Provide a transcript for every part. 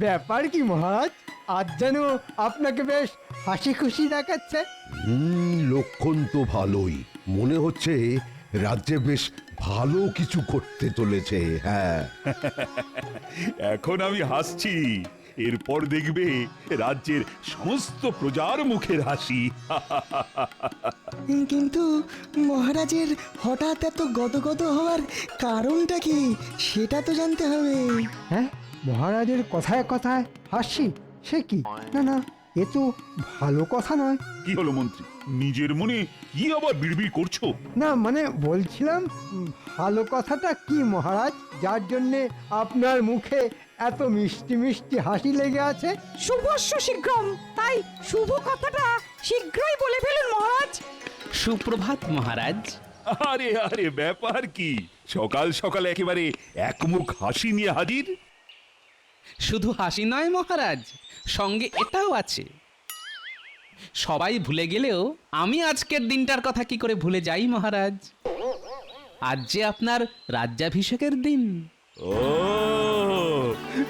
ব্যাপার কি মহারাজ, আজ যেন আপনাকে বেশ হাসি খুশি দেখাচ্ছে। লক্ষণ তো ভালোই মনে হচ্ছে। রাজ্যে বেশ ভালো কিছু করতে চলেছে। হ্যাঁ, এখন আমি হাসছি, এরপর দেখবে রাজ্যের সমস্ত প্রজার মুখের হাসি। কিন্তু মহারাজের হঠাৎ এত গদগদ হওয়ার কারণটা কি সেটা তো জানতে হবে। হ্যাঁ, মহারাজের কথায় কথায় হাসি, সে কি? না না, এ তো ভালো কথা নয়। কি হলো মন্ত্রী, নিজের মনে কি আবার বিড়বিড় করছো? না মানে বলছিলাম, ভালো কথাটা কি মহারাজ, যার জন্যে আপনার মুখে এত মিষ্টি মিষ্টি হাসি লেগে আছে? শুভস্য শীঘ্রম, তাই শুভ কথাটা শীঘ্রই বলে ফেলুন মহারাজ। সুপ্রভাত মহারাজ। আরে আরে, ব্যাপার কি? সকাল সকাল একেবারে একমুখ হাসি নিয়ে হাজির। শুধু হাসি নয় মহারাজ, সঙ্গে এটাও আছে। সবাই ভুলে গেলেও আমি আজকের দিনটার কথা কি করে ভুলে যাই মহারাজ? আজ যে আপনার রাজ্যাভিষেকের দিন। ও,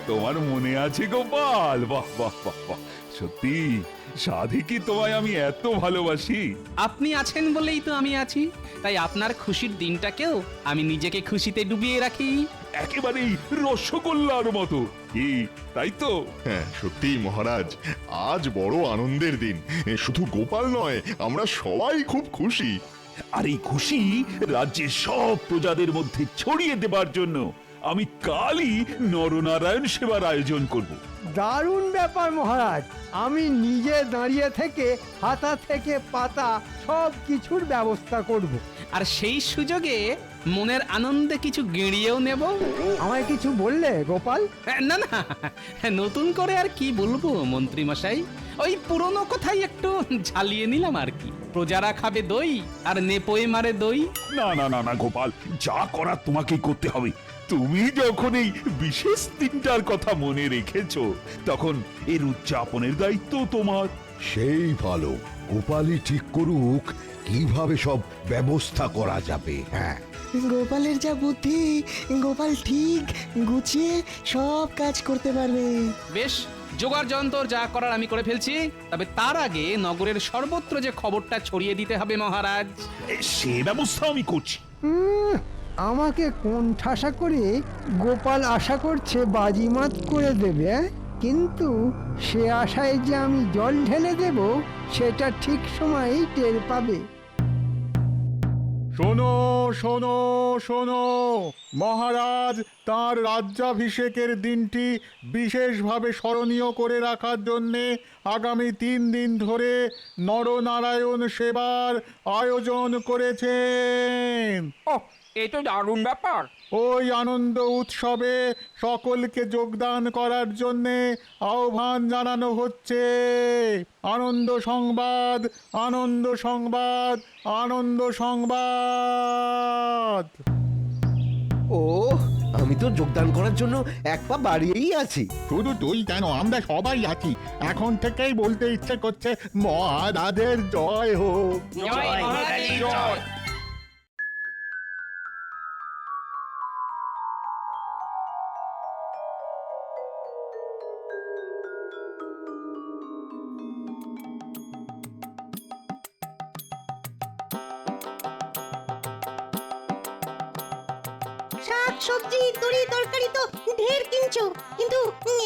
তোমার মনে আছে গোপাল? বাহ বাহ বাহ বাহ, সত্যি সাধে কি তোমায় আমি এত ভালোবাসি। আপনি আছেন বলেই তো আমি আছি, তাই আপনার খুশির দিনটাকেও আমি নিজেকে খুশিতে ডুবিয়ে রাখি। একেবারেই রসগোল্লার মতো, কি তাই তো? হ্যাঁ সত্যিই মহারাজ, আজ বড় আনন্দের দিন। শুধু গোপাল নয়, আমরা সবাই খুব খুশি। আর এই খুশি রাজ্যের সব প্রজাদের মধ্যে ছড়িয়ে দেবার জন্য আমি কালই নরনারায়ণ সেবার আয়োজন করব। দারুণ ব্যাপার মহারাজ, আমি নিজে দাঁড়িয়ে থেকে হাতা থেকে পাতা সব কিছুর ব্যবস্থা করব। আর সেই সুযোগে মনের আনন্দে কিছু গেঁড়িয়েও নেব। আমায় কিছু বললে গোপাল? না না, নতুন করে আর কি বলবো মন্ত্রী মশাই, ওই পুরনো কথাই একটু ঝালিয়ে নিলাম আর কি। প্রজারা খাবে দই আর নেপোয়ে মারে দই। না না না না গোপাল, যা করার তোমাকেই করতে হবে। তুমি যখন এই বিশেষ দিনটার কথা মনে রেখেছো, তখন এর উদযাপনের দায়িত্ব তোমার। সেই ভালো। গোপালই ঠিক করুক কিভাবে সব ব্যবস্থা করা যাবে। হ্যাঁ, গোপালের যা বুদ্ধি, গোপাল ঠিক গুছিয়ে সব কাজ করতে পারবে। বেশ, জোগাড় যন্তর যা করার আমি করে ফেলছি, তবে তার আগে নগরের সর্বত্র যে খবরটা ছড়িয়ে দিতে হবে মহারাজ। সে ব্যবস্থা আমি করছি। আমাকে কোন ঠাসা করে গোপাল আশা করছে বাজিমাত করে দেবে, কিন্তু সে আশায় যে আমি জল ঢেলে দেব সেটা ঠিক সময়েই টের পাবে। শোনো শোনো শোনো, মহারাজ তাঁর রাজ্যাভিষেকের দিনটি বিশেষভাবে স্মরণীয় করে রাখার জন্যে আগামী 3 দিন ধরে নরনারায়ণ সেবার আয়োজন করেছেন। ওহ, এ তো দারুণ ব্যাপার। ওই আনন্দ উৎসবে সকলকে যোগদান করার জন্যে আহ্বান জানানো হচ্ছে। আনন্দ সংবাদ, আনন্দ সংবাদ, আনন্দ সংবাদ। ও, আমি তো যোগদান করার জন্য এক পা বাড়িয়েই আছি। শুধু তুই কেন, আমরা সবাই আছি। এখন থেকেই বলতে ইচ্ছে করছে মহারাজের জয় হোক। জয় মহারাজের জয়। শাক সবজি তরি তরকারি তো ঢের কিনছো, কিন্তু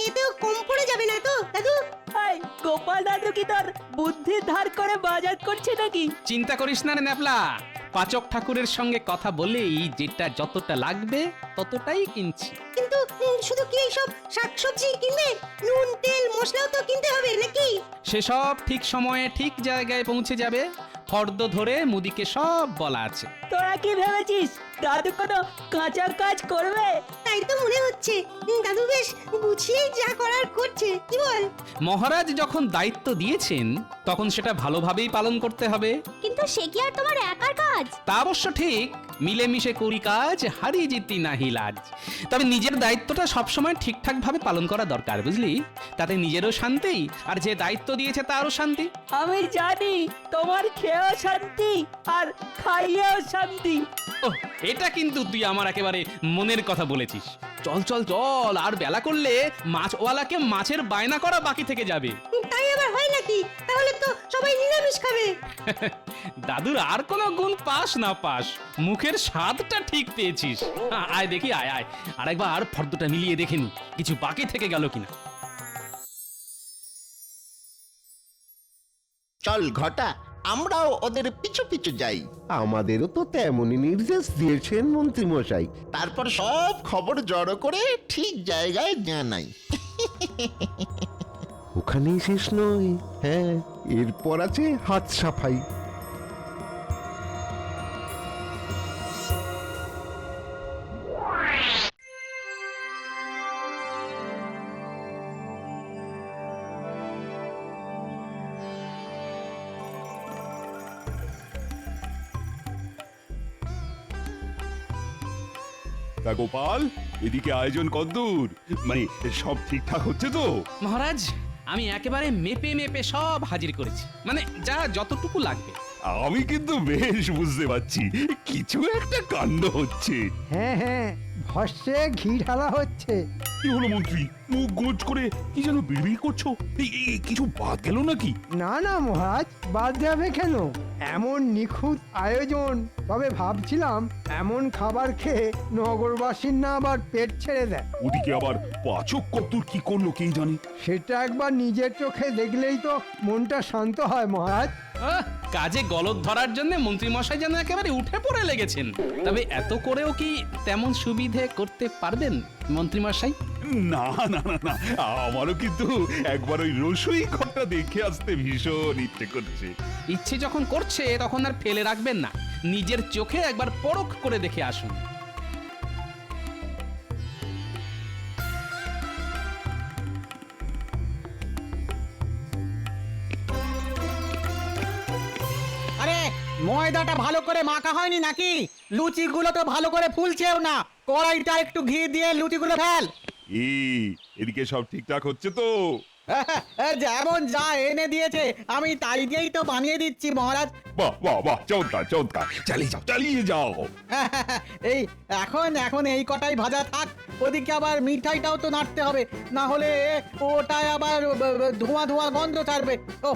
এতেও কম পড়ে যাবে না তো দাদু? গোপাল দাদু কি তোর বুদ্ধি ধার করে বাজার করছে নাকি? চিন্তা করিস না রে ন্যাপলা, পাচক ঠাকুরের সঙ্গে কথা বলেই যেটা যতটা লাগবে ততটাই কিনছি। কিন্তু শুধু কি এইসব শাকসবজি কিনবে? নুন তেল মশলাও তো কিনতে হবে নাকি? সেসব ঠিক সময়ে ঠিক জায়গায় পৌঁছে যাবে। ফর্দ ধরে মুদিকে সব বলা আছে। তোরা কি ভেবেছিস দাদু কোনো কাঁচা কাজ করবে? তাই তো মনে হচ্ছে দাদু বেশ গুছিয়ে যা করার করছে, কি বল? মহারাজ যখন দায়িত্ব দিয়েছেন তখন সেটা ভালোভাবেই পালন করতে হবে। কিন্তু সে কি আর তোমার একার কাজ? তা অবশ্য ঠিক, মিলেমিশে করি কাজ, হারি জিতি নাহি লাজ। তবে নিজের দায়িত্বটা সবসময় ঠিকঠাক ভাবে পালন করা দরকার, বুঝলি? তাতে নিজেরও শান্তি, আর যে দায়িত্ব দিয়েছে তারও শান্তি। আমি জানি তোমার খেয়েও শান্তি আর খাইয়েও শান্তি। ও, এটা কিন্তু তুই আমার একেবারে মনের কথা বলেছিস। চল চল চল, আর বেলা করলে মাছওয়ালাকে মাছের বায়না করা বাকি থেকে যাবে। তাই আবার হয় নাকি? তাহলে তো সবাই নিরামিষ খাবে। দাদুর আর কোনো গুণ পাস না পাস, মুখের স্বাদটা ঠিক পেয়েছিস। আয় দেখি, আয় আয়, আরেকবার ফর্দটা মিলিয়ে দেখে নি কিছু বাকি থেকে গেল কিনা। চল ঘটা, আমরাও ওদের পিছু পিছু যাই। আমাদেরও তো তেমনই নির্দেশ দিয়েছেন মন্ত্রী মশাই। তারপর সব খবর জড়ো করে ঠিক জায়গায় জানাই। ওখানেই শেষ নয়, হ্যাঁ, এরপর আছে হাত সাফাই। তা গোপাল, এদিকে আয়োজন কদ্দূর? মানে সব ঠিকঠাক হচ্ছে তো? মহারাজ, আমি একেবারে মেপে মেপে সব হাজির করেছি, মানে যা যতটুকু লাগবে। আমি কিন্তু বেশ বুঝতে পারছি কিছু একটা কাণ্ড হচ্ছে। হ্যাঁ হ্যাঁ, ভস্যে ঘি ঢালা হচ্ছে। কি হলো মন্ত্রী, মুখ গোজ করে কি যেন বিড়বিড় করছো? কিছু বাদ গেল নাকি? না না মহারাজ, বাদ যাবে কেন? এমন নিখুঁত আয়োজন, তবে ভাবছিলাম এমন খাবার খেয়ে নগরবাসীর না আবার পেট ছেড়ে দেয়। ওদিকে আবার পাচক কদ্দূর কি করলো কে জানে। সেটা একবার নিজের চোখে দেখলেই তো মনটা শান্ত হয় মহারাজ। কাজে গলদ ধরার জন্য মন্ত্রী মশাই যেন একেবারে উঠে পড়ে লেগেছেন। তবে এত করেও কি তেমন সুবিধে করতে পারবেন মন্ত্রী মশাই? না না না না, আমারও কিন্তু একবার ওই রসুই ঘরটা দেখে আসতে ভীষণ ইচ্ছে করছে। ইচ্ছে যখন করছে তখন আর ফেলে রাখবেন না, নিজের চোখে একবার পরখ করে দেখে আসুন। আরে ময়দাটা ভালো করে মাখা হয়নি নাকি? লুচিগুলো তো ভালো করে ফুলছেও না। কড়াইটা একটু ঘি দিয়ে লুচিগুলো ফেল। এদিকে সব ঠিকঠাক হচ্ছে তো? যেমন যা এনে দিয়েছে আমি তাই দিয়েই তো বানিয়ে দিচ্ছি মহারাজ। বাহ বাহ বাহ, চমৎকার চমৎকার, চালিয়ে যাও চালিয়ে যাও। এই এখন এই কটাই ভাজা থাক। ওদিকে আবার মিঠাইটাও তো নাড়তে হবে, না হলে ওটাই আবার ধোঁয়া ধোঁয়া গন্ধ ছাড়বে। ও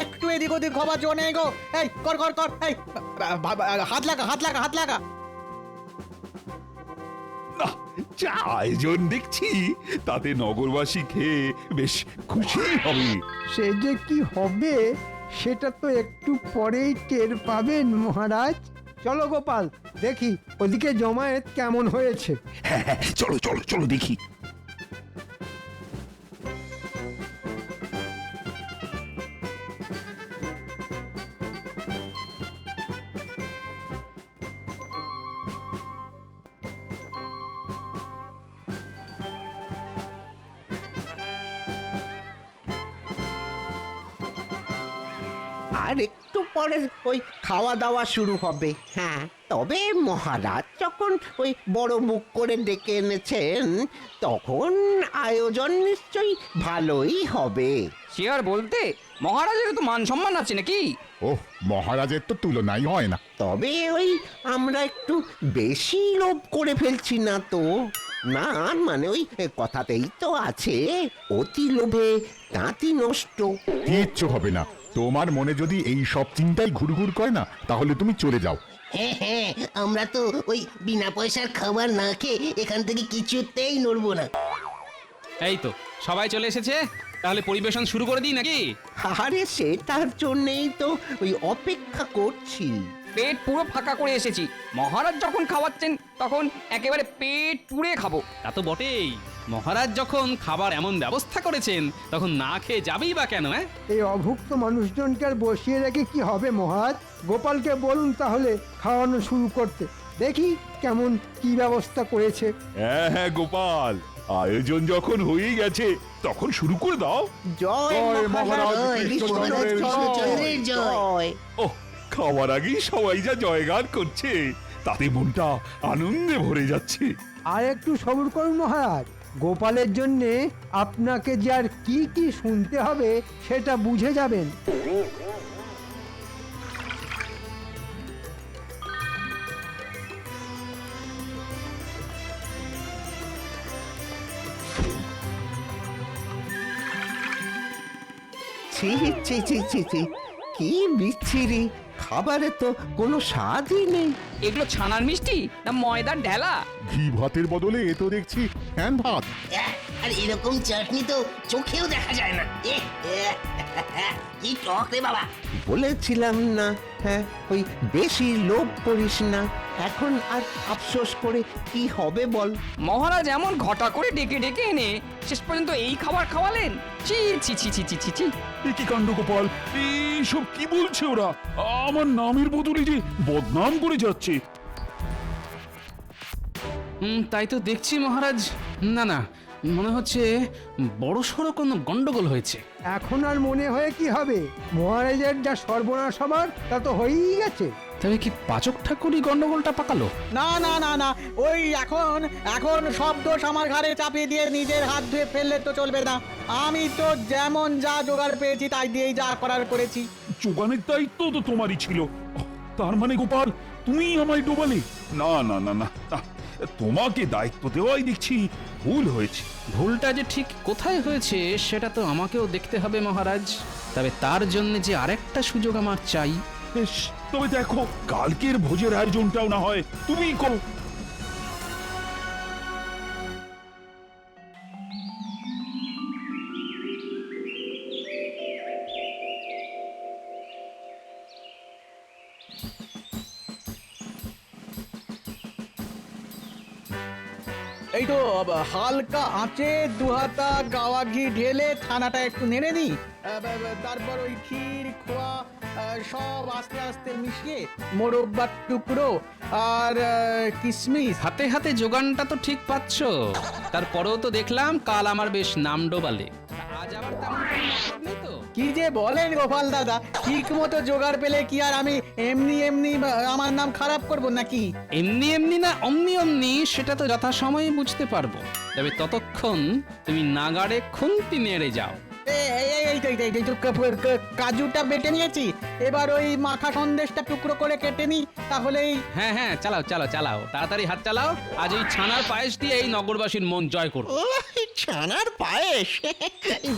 একটু এদিক ওদিক হবার জন্য গো। এই কর কর কর, এই হাত লাগা হাত লাগা হাত লাগা। না, যা আয়োজন দেখছি তাতে নগরবাসী খেয়ে বেশ খুশি হবে। সে যে কি হবে সেটা তো একটু পরেই টের পাবেন মহারাজ। চলো গোপাল, দেখি ওদিকে জমায়েত কেমন হয়েছে। হ্যাঁ হ্যাঁ, চলো চলো চলো দেখি। আর একটু পরে ওই খাওয়া দাওয়া শুরু হবে। হ্যাঁ, তবে মহারাজ যখন ওই বড় মুখ করে ডেকে এনেছেন, তখন আয়োজন নিশ্চয়ই ভালোই হবে। সে আর বলতে, মহারাজের তো মান সম্মান আছে নাকি? ওহ, মহারাজের তো তুলনাই হয় না। তবে ওই আমরা একটু বেশি লোভ করে ফেলছি না তো? না মানে ওই কথাতেই তো আছে, অতি লোভে তাঁতি নষ্ট। কিচ্ছু হবে না। তোমার মনে যদি এই সব চিন্তাই ঘুরঘুর করে না, তাহলে তুমি চলে যাও। হ্যাঁ হ্যাঁ, আমরা তো ওই বিনা পয়সার খাবার না খেয়ে এখান থেকে কিছুতেই নড়বো না। এই তো সবাই চলে এসেছে, তাহলে পরিবেশন শুরু করে দিই নাকি? আরে সেটার জন্যই তো ওই অপেক্ষা করছি। পেট পুরো ফাঁকা করে এসেছি। মহারাজ যখন খাওয়াচ্ছেন তখন একেবারে পেট পুড়ে খাবো। তা তো বটেই, মহারাজ যখন খাবার এমন ব্যবস্থা করেছেন তখন না খেয়ে যাবেই বা কেন? এই অভুক্ত মানুষজনকে আর বসিয়ে রেখে কি হবে মহারাজ? গোপালকে বলুন তাহলে খাওয়ানো শুরু করতে, দেখি কেমন কি ব্যবস্থা করেছে। হ্যাঁ হ্যাঁ গোপাল, আয়োজন যখন হয়েই গেছে তখন শুরু করে দাও। জয় মহারাজ কৃষ্ণচন্দ্রের জয়। ও, খাওয়ার আগেই সবাই যা জয়গান করছে, তাতে মনটা আনন্দে ভরে যাচ্ছে। আর একটু সবুর করুন মহারাজ, গোপালের জন্যে আপনাকে যে আর কি কি শুনতে হবে সেটা বুঝে যাবেন। ছি ছি ছি ছি ছি, কি বিচ্ছিরি, খাবারে তো কোনো স্বাদই নেই। এগুলো ছানার মিষ্টি না ময়দার ঢেলা? ঘি ভাতের বদলে এ তো দেখছি ফ্যান ভাত। আর এরকম চাটনি তো চোখেও দেখা যায় না। কি টক রে বাবা। বলেছিলাম না, হ্যাঁ, ওই বেশি লোভ করিস না। এখন আর আফসোস করে কি হবে বল? মহারাজ এমন ঘটা করে ডেকে ডেকে এনে শেষ পর্যন্ত এই খাবার খাওয়ালেন? ছি ছি ছি ছি ছি ছি ছি। এ কি কাণ্ড গোপাল, এইসব কি বলছে ওরা? আমার নামের বদলে যে বদনাম করে যাচ্ছে। তাই তো দেখছি মহারাজ। না না, মনে হচ্ছে বড় সড়ো কোনো গন্ডগোল হয়েছে। এখন আর মনে হয়ে কি হবে, মহারাজের যা সর্বনাশ হবার তা তো হয়েই গেছে। তবে কি পাচক ঠাকুরই গন্ডগোলটা পাকালো? না না না না, ওই এখন এখন সব দোষ আমার ঘাড়ে চাপিয়ে দিয়ে নিজের হাত ধুয়ে ফেললে তো চলবে না। আমি তো যেমন যা জোগাড় পেয়েছি তাই দিয়েই যা করার করেছি। যোগানের দায়িত্ব তো তোমারই ছিল। তার মানে গোপাল, তুমি আমায় ডোবালে? না না না না না, তোমাকে দায়িত্ব দেওয়াই দেখছি ভুল হয়েছে। ভুলটা যে ঠিক কোথায় হয়েছে সেটা তো আমাকেও দেখতে হবে মহারাজ। তবে তার জন্য যে আরেকটা সুযোগ আমার চাই। বেশ, তবে দেখো কালকের ভোজের আয়োজনটাও না হয় তুমিই করো। এই তো হালকা আঁচে দুহাতা গাওয়া ঘি ঢেলে ছানাটা একটু নেড়ে নিই। তারপর ওই ক্ষীর খোয়া সব আস্তে আস্তে মিশিয়ে মোরব্বার টুকরো আর কিশমিশ। হাতে হাতে যোগানটা তো ঠিক পাচ্ছ, তারপরেও তো দেখলাম কাল আমার বেশ নাম ডোবালে। আজ আবার তেমন কোনো মতলব নেই তো? কি যে বলেন গোপাল দাদা, ঠিক মতো জোগাড় পেলে কি আর আমি এমনি এমনি আমার নাম খারাপ করব নাকি? এমনি এমনি না অমনি অমনি সেটা তো যথাসময়ে বুঝতে পারবো। তবে ততক্ষণ তুমি নাগাড়ে খুন্তি নেড়ে যাও। এই তো কাজুটা বেটে নিয়েছি, এবার ওই মাখা সন্দেশটা টুকরো করে কেটে নি, তাহলেই। হ্যাঁ হ্যাঁ, চালাও চালাও চালাও, তাড়াতাড়ি হাত চালাও। আজ এই ছানার পায়েস দিয়ে এই নগরবাসীর মন জয় করো। ছানার পায়েস?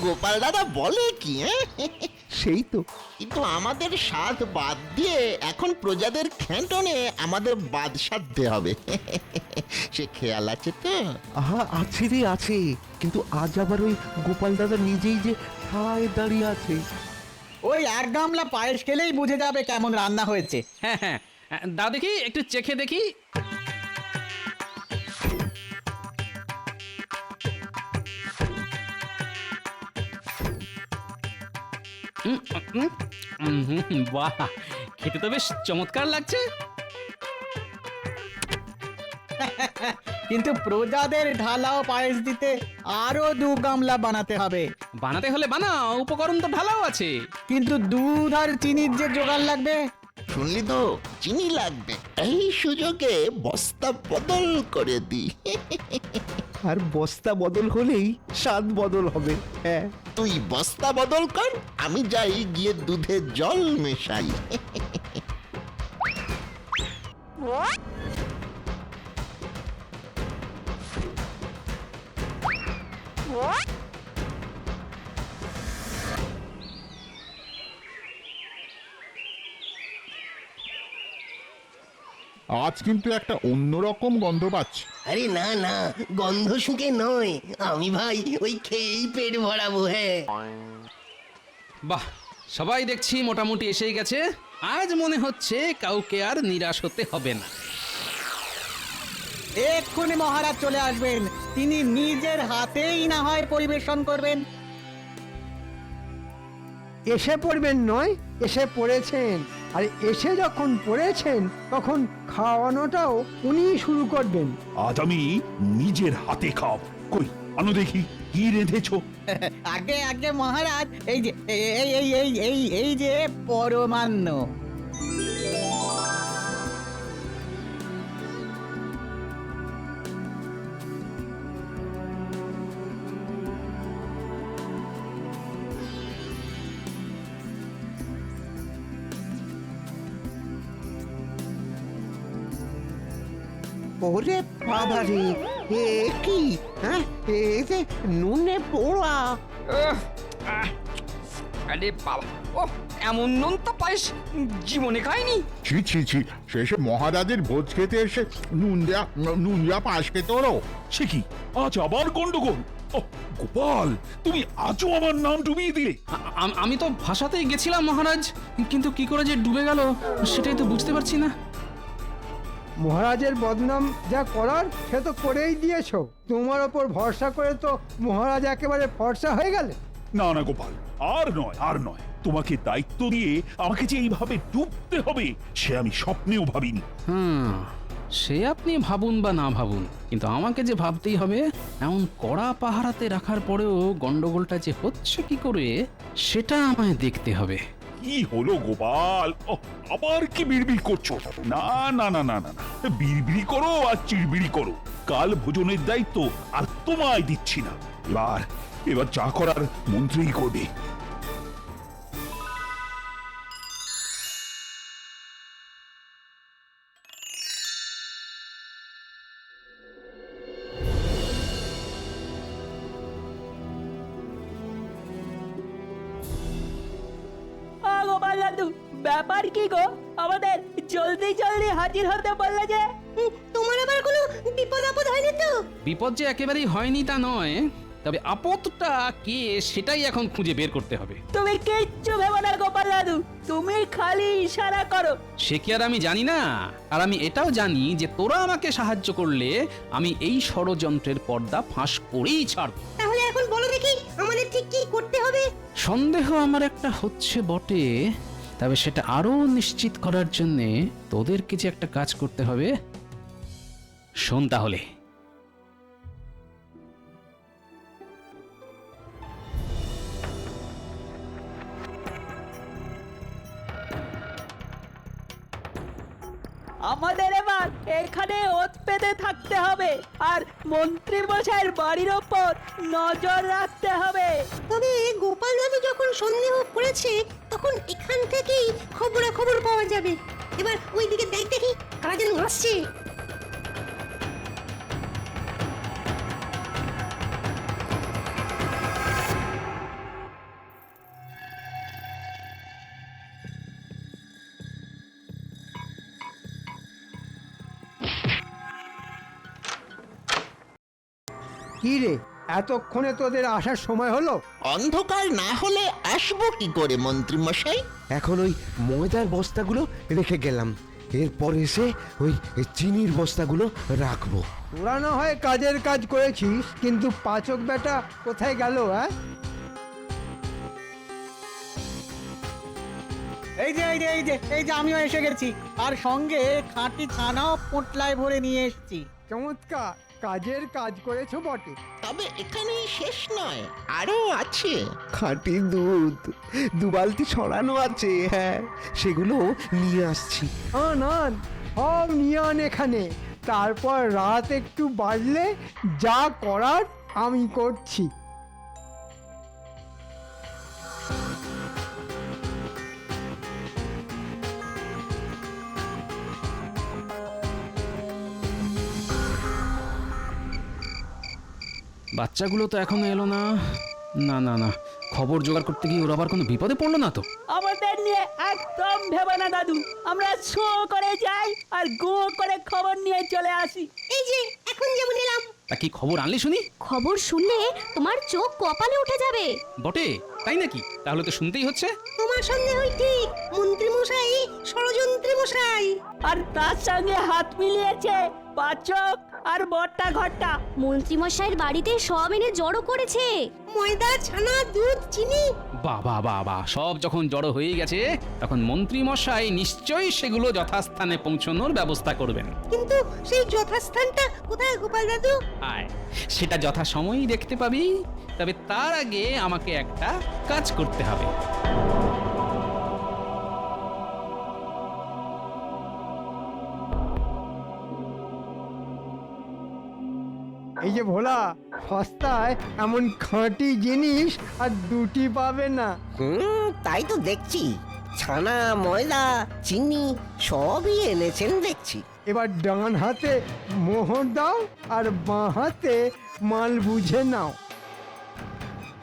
গোপাল দাদা বলে কি? সেই তো, কিন্তু আমাদের স্বাদ বাদ দিয়ে এখন প্রজাদের খেটনে আমাদের বাদ সাধতে হবে। সে খেয়াল আছে তো? আহা, আছে রে আছে, কিন্তু আজ আবার ওই গোপাল দাদা নিজেই যে ঠায় দাঁড়িয়ে আছে। ওই এক গামলা পায়েস খেলেই বুঝে যাবে কেমন রান্না হয়েছে। হ্যাঁ হ্যাঁ, দাও দেখি, একটু চেখে দেখি। বাহ, খেতে তো বেশ চমৎকার লাগছে। কিন্তু প্রজাদের ঢালাও পায়েস দিতে আরো 2 গামলা বানাতে হবে। বানাতে হলে বানাও, উপকরণ তো ঢালাও আছে। কিন্তু দুধ আর চিনির যে জোগাড় লাগবে। শুনলি তো, চিনি লাগবে। এই সুযোগে বস্তা বদল করে দি। আর বস্তা বদল হলেই স্বাদ বদল হবে। হ্যাঁ, তুই বস্তা বদল কর, আমি যাই গিয়ে দুধে জল মেশাই। আজ কিন্তু একটা অন্যরকম গন্ধ পাচ্ছি। আরে না না, গন্ধ শুকে নয়, আমি ভাই ওই খেয়েই পেট ভরাবো। হ্যাঁ, বাহ, সবাই দেখছি মোটামুটি এসেই গেছে। আজ মনে হচ্ছে কাউকে আর নিরাশ হতে হবে না। এক্ষুনি মহারাজ চলে আসবেন, তিনি নিজের হাতেই না হয় পরিবেশন করবেন। এসে পড়বেন নয়, এসে পড়েছেন। আর এসে যখন পড়েছেন তখন খাওয়ানোটাও উনিই শুরু করবেন। আজ আমি নিজের হাতে খাও। কই আনো দেখি কি রেঁধেছো। আগে আগে মহারাজ, এই যে এই যে পরমান্ন। ওরে বাবারে, এ কি? হ্যাঁ, এ যে নুনে পোড়া। উফ, আহ, আরে বাবা, ও এমন নুন তো পায়েস জীবনে খাইনি। ছি ছি ছি, শেষে মহারাজের ভোজ খেতে এসে নুন দেয়া পাশ খেতে ওরও। সে কি আজ আবার গন্ডগোল? ওহ, গোপাল, তুমি আজও আমার নাম ডুবিয়ে দিলে। আমি তো ভাষাতেই গেছিলাম মহারাজ, কিন্তু কি করে যে ডুবে গেল সেটাই তো বুঝতে পারছি না। মহারাজের বদনাম যা করার সে তো করেই দিয়েছো। তোমার ওপর ভরসা করে তো মহারাজ একেবারে ফর্সা হয়ে গেলে। না না গোপাল, আর নয় আর নয়, তোমাকে দায়িত্ব দিয়ে আমাকে যে এইভাবে ডুবতে হবে সে আমি স্বপ্নেও ভাবিনি। সে আপনি ভাবুন বা না ভাবুন, কিন্তু আমাকে যে ভাবতেই হবে। এমন কড়া পাহারাতে রাখার পরেও গন্ডগোলটা যে হচ্ছে কি করে সেটা আমায় দেখতে হবে। কি হলো গোপাল? ওহ, আবার কি বিড়বিড় করছো? না না না না না না, বিড়বিড়ি করো আর চিড়বিড়ি করো, কাল ভোজনের দায়িত্ব আর তোমায় দিচ্ছি না। এবার যা করার মন্ত্রীই করবে। গোপাল দাদু, ব্যাপার কি গো? আমাদের জলদি জলদি হাজির হতে বললে যে। তোমার আবার কোনো বিপদ আপদ হয়নি তো? বিপদ যে একেবারেই হয়নি তা নয়, তবে আপদটা কে সেটাই এখন খুঁজে বের করতে হবে। তুমি কিচ্ছু ভেবো না গোপাল দাদু, তুমি খালি ইশারা করো। সে কি আর আমি জানি না? আর আমি এটাও জানি যে তোরা আমাকে সাহায্য করলে আমি এই ষড়যন্ত্রের পর্দা ফাঁস করেই ছাড়ব। তাহলে এখন বলো দেখি আমাদের ঠিক কি করতে হবে? সন্দেহ আমার একটা হচ্ছে বটে, তবে সেটা আরো নিশ্চিত করার জন্য তোদেরকে যে একটা কাজ করতে হবে। শোন তাহলে। আমাদের এবার এখানে ওত পেতে থাকতে হবে আর মন্ত্রী মশাইয়ের বাড়ির ওপর নজর রাখতে হবে। তবে গোপাল দাদু যখন সন্দেহ করেছে তখন এখান থেকেই খবর পাওয়া যাবে। এবার ওইদিকে দেখি কারা যেন আসছে। কি রে, এতক্ষণে তোদের আসার সময় হলো? অন্ধকার না হলে আসবো কি করে মন্ত্রী মশাই? এখন ওই ময়দার বস্তাগুলো রেখে গেলাম, এরপর এসে ওই চিনির বস্তাগুলো রাখবো। তোরা না হয় কাজের কাজ করেছিস, কিন্তু পাচক বেটা কোথায় গেল? হ্যাঁ, এই যে আমিও এসে গেছি, আর সঙ্গে খাঁটি ছানাও পোটলায় ভরে নিয়ে এসেছি। চমৎকার, কাজের কাজ করেছো বটে। তবে এখানেই শেষ নয়, আরো আছে। খাঁটি দুধ 2 বালতি ছড়ানো আছে, হ্যাঁ, সেগুলো নিয়ে আসছি। আন সব নিয়ে আন এখানে, তারপর রাত একটু বাড়লে যা করার আমি করছি। বাচ্চাগুলো তো এখনো এলো না। না না না, খবর জোগাড় করতে গিয়ে ওরা আবার কোনো বিপদে পড়লো না তো? আমাদের নিয়ে একদম ভেবো না দাদু, আমরা শো করে যাই আর গো করে খবর নিয়ে চলে আসি। এই যে এখন যেমন এলাম। তা কি খবর আনলি শুনি? খবর শুনলে তোমার চোখ কপালে উঠে যাবে। বটে, তাই নাকি? তাহলে তো শুনতেই হচ্ছে। তোমার সন্দেহই ঠিক, মন্ত্রী মশাই ষড়যন্ত্রী মশাই। আর তার সঙ্গে হাত মিলিয়েছে পাচক আর বট্টা ঘট্টা। মন্ত্রী মশাইয়ের বাড়িতে সব এনে জড়ো করেছে, ময়দা, ছানা, দুধ, চিনি। বাবা বাবা, সব যখন জড়ো হয়ে গেছে তখন মন্ত্রী মশাই নিশ্চয়ই সেগুলো যথাস্থানে পৌঁছানোর ব্যবস্থা করবেন। কিন্তু সেই যথাস্থানটা কোথায় গোপাল দাদু? আয়, সেটা যথাসময়েই দেখতে পাবি। তবে তার আগে আমাকে একটা কাজ করতে হবে। এই যে ভোলা, সস্তায় এমন খাঁটি জিনিস আর দুটি পাবে না। তাই তো দেখছি। ছানা ময়দা চিনি সবই এনেছেন দেখছি। এবার ডান হাতে মোহর দাও আর বাঁ হাতে মাল বুঝে নাও।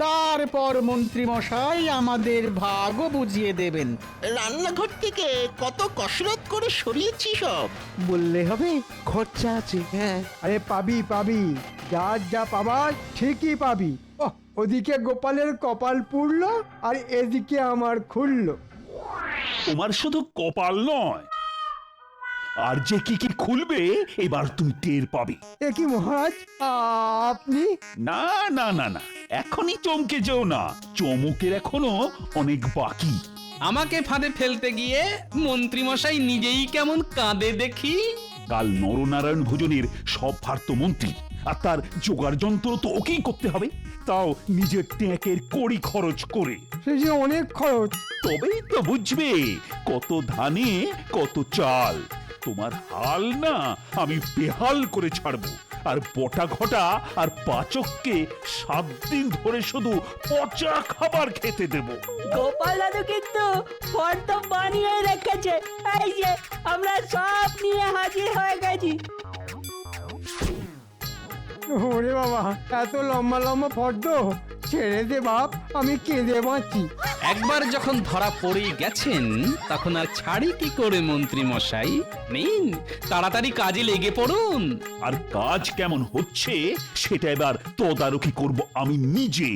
তারপর মন্ত্রী মশাই আমাদের ভাগও বুঝিয়ে দেবেন। রান্নাঘর থেকে কত কসরত করে সরিয়েছি সব। বললে হবে খরচা আছে। হ্যাঁ, আরে পাবি পাবি, যার যা পাবার ঠিকই পাবি। ওহ, ওদিকে গোপালের কপাল পুড়লো আর এদিকে আমার খুললো। তোমার শুধু কপাল নয়, আর যে কি কি খুলবে এবার তুমি টের পাবে। এ কি মহারাজ, আপনি? না না না না, এখনই চমকে যেও না, চমকের এখনো অনেক বাকি। আমাকে ফাঁদে ফেলতে গিয়ে মন্ত্রীমশাই নিজেই কেমন কাঁদে দেখি। কাল নরনারায়ণ ভোজনের সব ভার তো মন্ত্রী, আর তার জোগাড় যন্ত্র তো ওকেই করতে হবে, তাও নিজের ট্যাঁকের কড়ি খরচ করে। সে যে অনেক খরচ। তবেই তো বুঝবে কত ধানে কত চাল। তোমার হাল না আমি বেহাল করে ছাড়বো, আর বটা ঘটা আর পাচককে 7 দিন ধরে শুধু পচা খাবার খেতে দেব। গোপাল দাদু কিন্তু ফর্দ বানিয়ে রেখেছে। এই যে আমরা সব নিয়ে হাজির হয়ে গেছি। ওরে বাবা, এত লম্বা লম্বা ফর্দ, ছেড়ে দে বাপ, আমি কেঁদে বাঁচি। একবার যখন ধরা পড়ে গেছেন তখন আর ছাড়ি কি করে মন্ত্রী মশাই? নিন, তাড়াতাড়ি কাজে লেগে পড়ুন। আর কাজ কেমন হচ্ছে সেটা এবার তদারকি করব আমি নিজে।